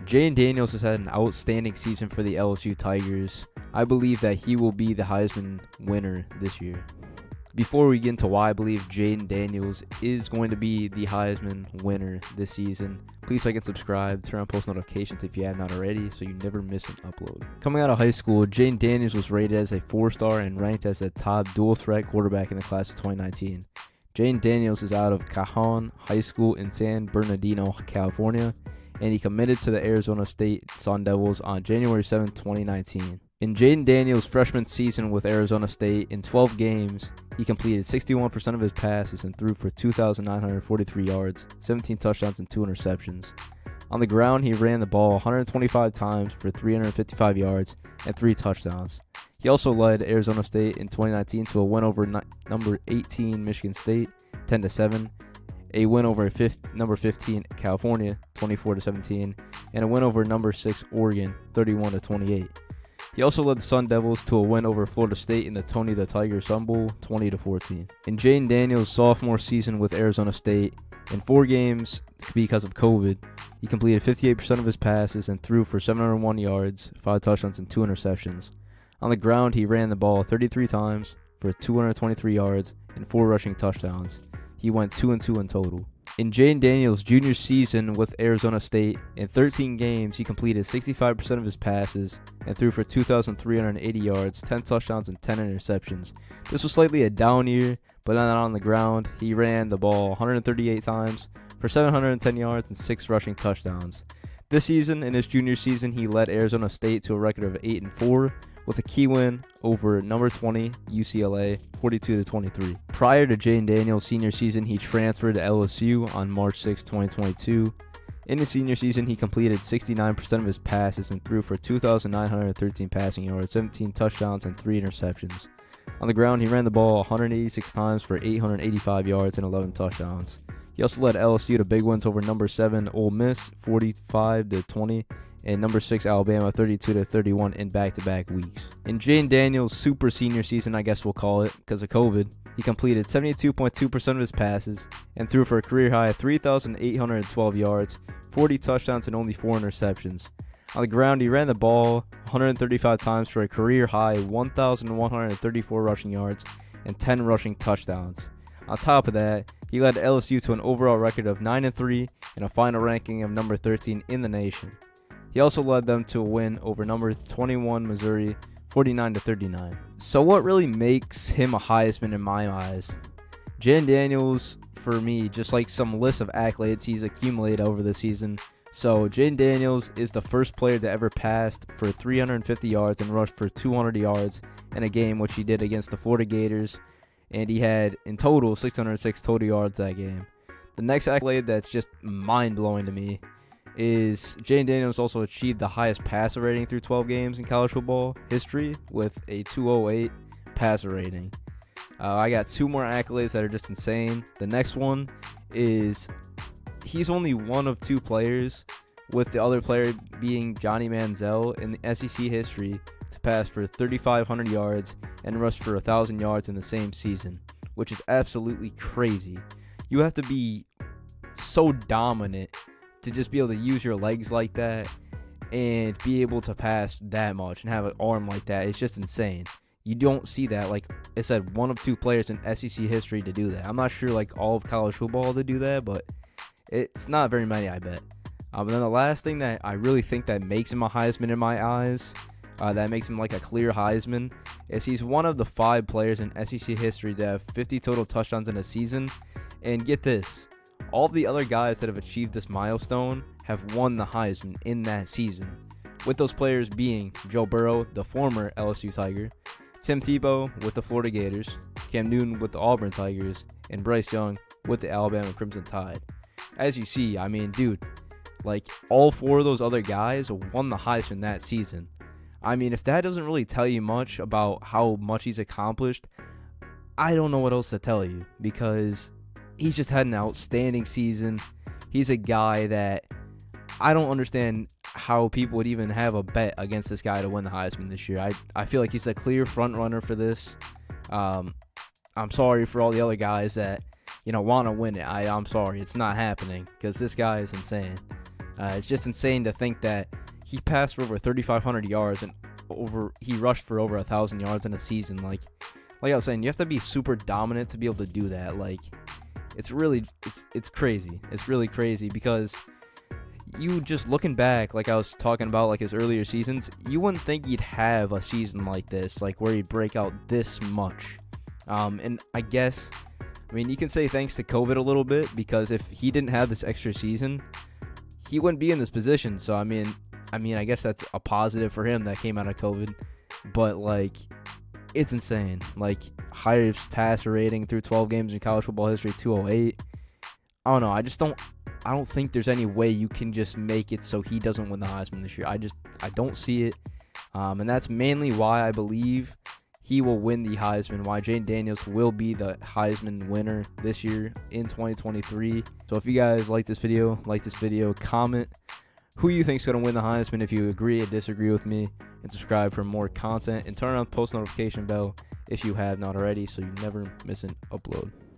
Jayden Daniels has had an outstanding season for the LSU Tigers. I believe that he will be the Heisman winner this year. Before we get into why I believe Jayden Daniels is going to be the Heisman winner this season, please like and subscribe, turn on post notifications if you have not already so you never miss an upload. Coming out of high school, Jayden Daniels was rated as a 4-star and ranked as the top dual-threat quarterback in the class of 2019. Jayden Daniels is out of Cajon High School in San Bernardino, California, and he committed to the Arizona State Sun Devils on January 7, 2019. In Jayden Daniels' freshman season with Arizona State, in 12 games, he completed 61% of his passes and threw for 2,943 yards, 17 touchdowns, and 2 interceptions. On the ground, he ran the ball 125 times for 355 yards and 3 touchdowns. He also led Arizona State in 2019 to a win over number 18 Michigan State, 10-7, a win over number 15 California, 24-17, and a win over number 6 Oregon, 31-28. He also led the Sun Devils to a win over Florida State in the Tony the Tiger Sun Bowl, 20-14. In Jayden Daniels' sophomore season with Arizona State, in 4 games because of COVID, he completed 58% of his passes and threw for 701 yards, 5 touchdowns, and 2 interceptions. On the ground, he ran the ball 33 times for 223 yards and 4 rushing touchdowns. He went 2-2 in total. In Jayden Daniels' junior season with Arizona State, in 13 games, he completed 65% of his passes and threw for 2,380 yards, 10 touchdowns, and 10 interceptions. This was slightly a down year, but not on the ground. He ran the ball 138 times for 710 yards and 6 rushing touchdowns. This season, in his junior season, he led Arizona State to a record of 8-4, with a key win over number 20 UCLA, 42-23. Prior to Jayden Daniels' senior season, he transferred to LSU on March 6, 2022. In his senior season, he completed 69% of his passes and threw for 2,913 passing yards, 17 touchdowns, and 3 interceptions. On the ground, he ran the ball 186 times for 885 yards and 11 touchdowns. He also led LSU to big wins over number 7 Ole Miss, 45-20, and number 6 Alabama, 32-31 in back-to-back weeks. In Jayden Daniels' super senior season, I guess we'll call it, because of COVID, he completed 72.2% of his passes and threw for a career high of 3,812 yards, 40 touchdowns, and only 4 interceptions. On the ground, he ran the ball 135 times for a career high 1,134 rushing yards and 10 rushing touchdowns. On top of that, he led LSU to an overall record of 9-3 and a final ranking of number 13 in the nation. He also led them to a win over number 21 Missouri, 49-39. So what really makes him a Heisman in my eyes? Jayden Daniels, for me, just like some list of accolades he's accumulated over the season. So Jayden Daniels is the first player to ever pass for 350 yards and rushed for 200 yards in a game, which he did against the Florida Gators. And he had, in total, 606 total yards that game. The next accolade that's just mind-blowing to me is Jayden Daniels also achieved the highest passer rating through 12 games in college football history with a 208 passer rating. I got 2 more accolades that are just insane. The next one is he's only one of 2 players, with the other player being Johnny Manziel in the SEC history, to pass for 3,500 yards and rush for 1,000 yards in the same season, which is absolutely crazy. You have to be so dominant to just be able to use your legs like that and be able to pass that much and have an arm like that. It's just insane. You don't see that. Like I said, one of 2 players in SEC history to do that. I'm not sure like all of college football to do that, but it's not very many, I bet. But then the last thing that I really think that makes him a Heisman in my eyes, that makes him like a clear Heisman, is he's one of the 5 players in SEC history to have 50 total touchdowns in a season. And get this, all of the other guys that have achieved this milestone have won the Heisman in that season, with those players being Joe Burrow, the former LSU Tiger, Tim Tebow with the Florida Gators, Cam Newton with the Auburn Tigers, and Bryce Young with the Alabama Crimson Tide. As you see, I mean, dude, like all 4 of those other guys won the Heisman that season. I mean, if that doesn't really tell you much about how much he's accomplished, I don't know what else to tell you, because he's just had an outstanding season. He's a guy that I don't understand how people would even have a bet against this guy to win the Heisman this year. I feel like he's a clear front runner for this. I'm sorry for all the other guys that want to win it. I'm sorry, it's not happening, because this guy is insane. It's just insane to think that he passed for over 3,500 yards and he rushed for over 1,000 yards in a season. Like I was saying, you have to be super dominant to be able to do that. Like, it's crazy. It's really crazy because you just looking back, like I was talking about, like his earlier seasons, you wouldn't think he'd have a season like this, like where he'd break out this much. And I guess, I mean, you can say thanks to COVID a little bit, because if he didn't have this extra season, he wouldn't be in this position. So I mean, I guess that's a positive for him that came out of COVID. But like, it's insane. Like, highest passer rating through 12 games in college football history, 208. I don't know. I don't think there's any way you can just make it so he doesn't win the Heisman this year. I don't see it. And that's mainly why I believe he will win the Heisman, why Jayden Daniels will be the Heisman winner this year in 2023. So if you guys like this video, comment who you think is going to win the Heisman, if you agree or disagree with me, and subscribe for more content, and turn on the post notification bell if you have not already, so you never miss an upload.